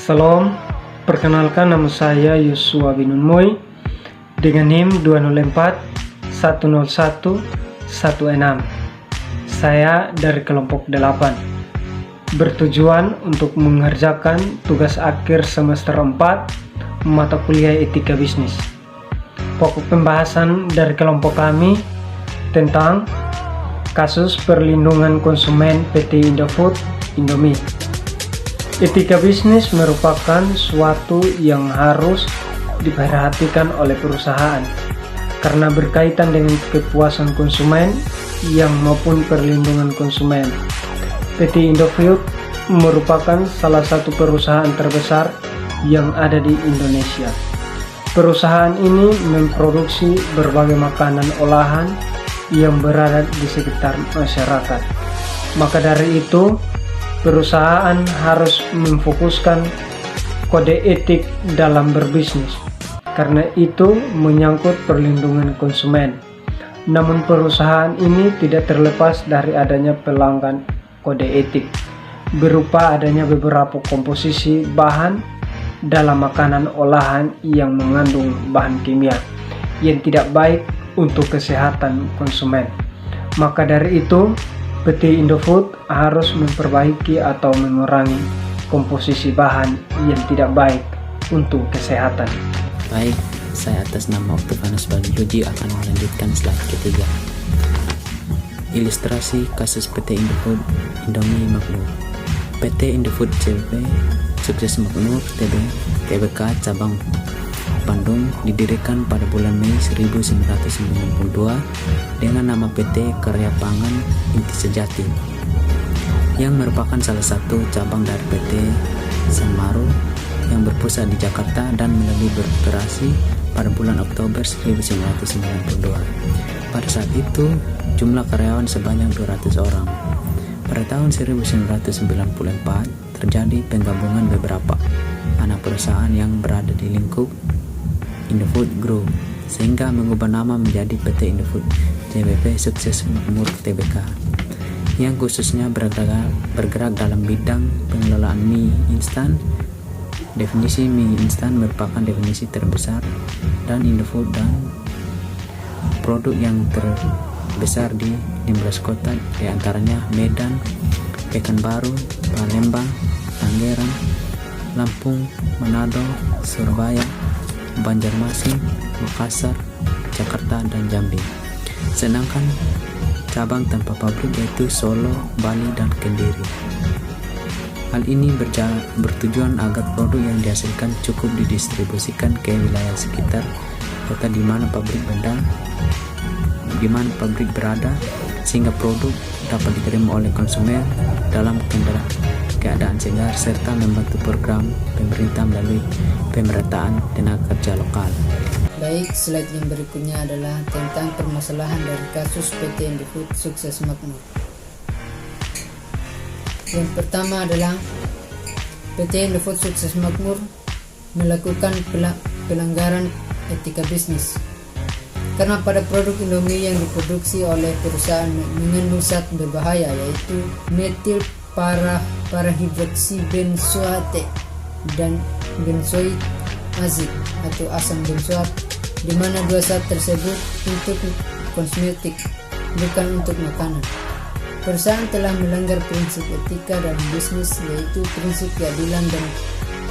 Salam, perkenalkan nama saya Yosua bin Unmoy dengan NIM 204 101 16. Saya dari kelompok 8, bertujuan untuk mengerjakan tugas akhir semester 4 mata kuliah etika bisnis. Pokok pembahasan dari kelompok kami tentang kasus perlindungan konsumen PT Indofood Indomie. Etika bisnis merupakan suatu yang harus diperhatikan oleh perusahaan karena berkaitan dengan kepuasan konsumen maupun perlindungan konsumen. PT Indofood merupakan salah satu perusahaan terbesar yang ada di Indonesia. Perusahaan ini memproduksi berbagai makanan olahan yang berada di sekitar masyarakat. Maka dari itu, perusahaan harus memfokuskan kode etik dalam berbisnis, karena itu menyangkut perlindungan konsumen. Namun perusahaan ini tidak terlepas dari adanya pelanggan kode etik, berupa adanya beberapa komposisi bahan dalam makanan olahan yang mengandung bahan kimia yang tidak baik untuk kesehatan konsumen. Maka dari itu, PT Indofood harus memperbaiki atau mengurangi komposisi bahan yang tidak baik untuk kesehatan. Baik, saya atas nama Oktavianus Bagioji akan melanjutkan slide ketiga. Ilustrasi kasus PT Indofood Indomie Makmur. PT Indofood CBP Sukses Makmur Tbk cabang Bandung didirikan pada bulan Mei 1992 dengan nama PT Karya Pangan Inti Sejati, yang merupakan salah satu cabang dari PT Sanmaru yang berpusat di Jakarta dan mulai beroperasi pada bulan Oktober 1992. Pada saat itu, jumlah karyawan sebanyak 200 orang. Pada tahun 1994, terjadi penggabungan beberapa anak perusahaan yang berada di lingkup Indofood Group, sehingga mengubah nama menjadi PT Indofood CBP Sukses Makmur Tbk, yang khususnya bergerak dalam bidang pengelolaan mie instan. Definisi mie instan merupakan definisi terbesar dan Indofood dan produk yang terbesar di 15 kota, diantaranya Medan, Pekanbaru, Palembang, Tangerang, Lampung, Manado, Surabaya, Banjarmasin, Makassar, Jakarta, dan Jambi. Sedangkan cabang tanpa pabrik yaitu Solo, Bali, dan Kediri. Hal ini bertujuan agar produk yang dihasilkan cukup didistribusikan ke wilayah sekitar kota di mana pabrik berada, sehingga produk dapat diterima oleh konsumen dalam keadaan segar, serta membantu program pemerintah melalui pemerataan tenaga kerja lokal. Baik, slide yang berikutnya adalah tentang permasalahan dari kasus PT Indofood Sukses Makmur. Yang pertama adalah PT Indofood Sukses Makmur melakukan pelanggaran etika bisnis, karena pada produk Indomie yang diproduksi oleh perusahaan mengandung zat berbahaya yaitu metil parahidroksibenzoate dan benzoik azid atau asam benzoat, di mana dua zat tersebut untuk kosmetik, bukan untuk makanan. Perusahaan telah melanggar prinsip etika dalam bisnis, yaitu prinsip keadilan dan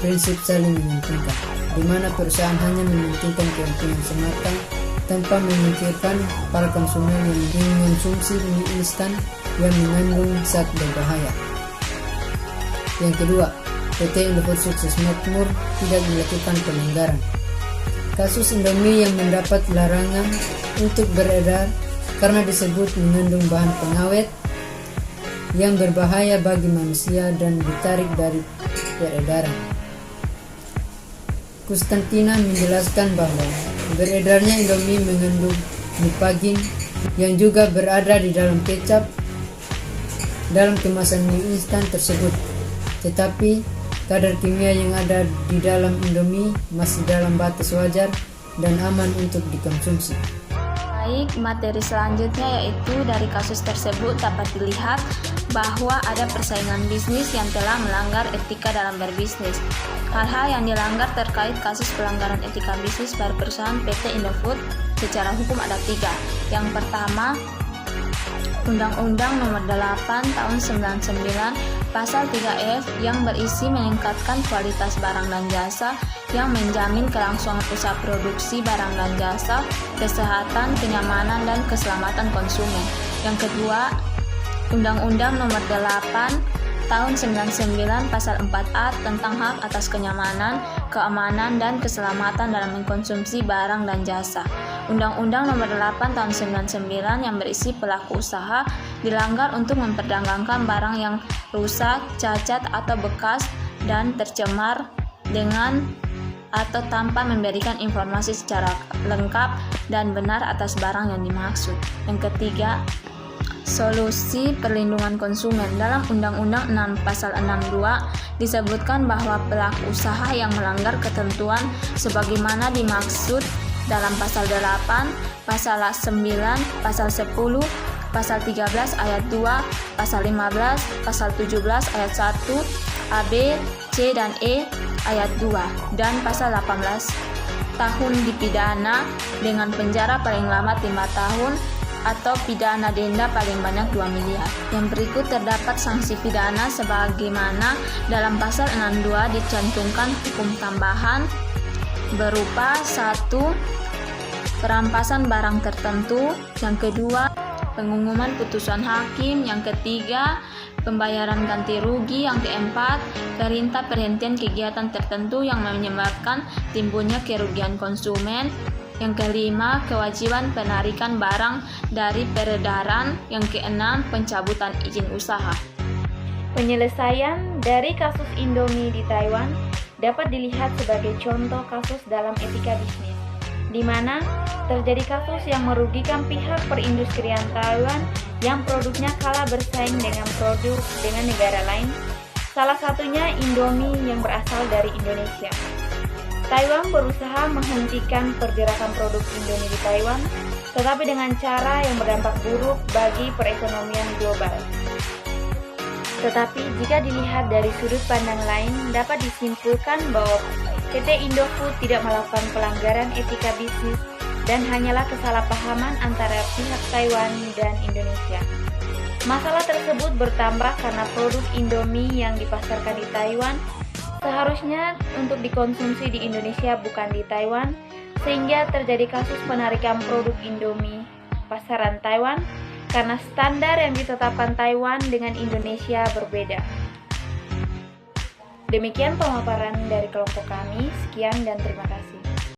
prinsip saling menguntungkan, di mana perusahaan hanya mementingkan keuntungan semata tanpa memikirkan para konsumen yang ingin mengonsumsi mie instan yang mengandung zat berbahaya. Yang kedua, PT Indofood Sukses Makmur tidak melakukan pelanggaran. Kasus Indomie yang mendapat larangan untuk beredar karena disebut mengandung bahan pengawet yang berbahaya bagi manusia dan ditarik dari peredaran. Kustantina menjelaskan bahwa beredarnya Indomie mengandung mipagin yang juga berada di dalam kecap dalam kemasan mie instan tersebut, tetapi kadar kimia yang ada di dalam Indomie masih dalam batas wajar dan aman untuk dikonsumsi. Baik, materi selanjutnya yaitu dari kasus tersebut dapat dilihat bahwa ada persaingan bisnis yang telah melanggar etika dalam berbisnis. Hal-hal yang dilanggar terkait kasus pelanggaran etika bisnis pada perusahaan PT Indofood secara hukum ada 3. Yang pertama, Undang-Undang Nomor 8 Tahun 99 Pasal 3F yang berisi meningkatkan kualitas barang dan jasa yang menjamin kelangsungan usaha produksi barang dan jasa, kesehatan, kenyamanan, dan keselamatan konsumen. Yang kedua, Undang-Undang Nomor 8 Tahun 99 Pasal 4A tentang hak atas kenyamanan, keamanan, dan keselamatan dalam mengkonsumsi barang dan jasa. Undang-Undang Nomor 8 Tahun 99 yang berisi pelaku usaha dilanggar untuk memperdagangkan barang yang rusak, cacat, atau bekas dan tercemar dengan atau tanpa memberikan informasi secara lengkap dan benar atas barang yang dimaksud. Yang ketiga, solusi perlindungan konsumen. Dalam Undang-Undang 6 Pasal 62 disebutkan bahwa pelaku usaha yang melanggar ketentuan sebagaimana dimaksud dalam Pasal 8, Pasal 9, Pasal 10, Pasal 13 ayat 2, Pasal 15, Pasal 17 ayat 1, A, B, C, dan E ayat 2, dan Pasal 18 tahun dipidana dengan penjara paling lama 5 tahun atau pidana denda paling banyak 2 miliar. Yang berikut terdapat sanksi pidana sebagaimana dalam Pasal 62 dicantumkan hukum tambahan berupa 1. Perampasan barang tertentu. Yang kedua, pengumuman putusan hakim. Yang ketiga, pembayaran ganti rugi. Yang keempat, perintah perhentian kegiatan tertentu yang menyebabkan timbulnya kerugian konsumen. Yang kelima, kewajiban penarikan barang dari peredaran. Yang keenam, pencabutan izin usaha. Penyelesaian dari kasus Indomie di Taiwan dapat dilihat sebagai contoh kasus dalam etika bisnis, di mana terjadi kasus yang merugikan pihak perindustrian Taiwan yang produknya kalah bersaing dengan produk dengan negara lain, salah satunya Indomie yang berasal dari Indonesia. Taiwan berusaha menghentikan pergerakan produk Indomie di Taiwan, tetapi dengan cara yang berdampak buruk bagi perekonomian global. Tetapi jika dilihat dari sudut pandang lain, dapat disimpulkan bahwa PT Indofood tidak melakukan pelanggaran etika bisnis dan hanyalah kesalahpahaman antara pihak Taiwan dan Indonesia. Masalah tersebut bertambah karena produk Indomie yang dipasarkan di Taiwan seharusnya untuk dikonsumsi di Indonesia bukan di Taiwan, sehingga terjadi kasus penarikan produk Indomie pasaran Taiwan karena standar yang ditetapkan Taiwan dengan Indonesia berbeda. Demikian pemaparan dari kelompok kami. Sekian dan terima kasih.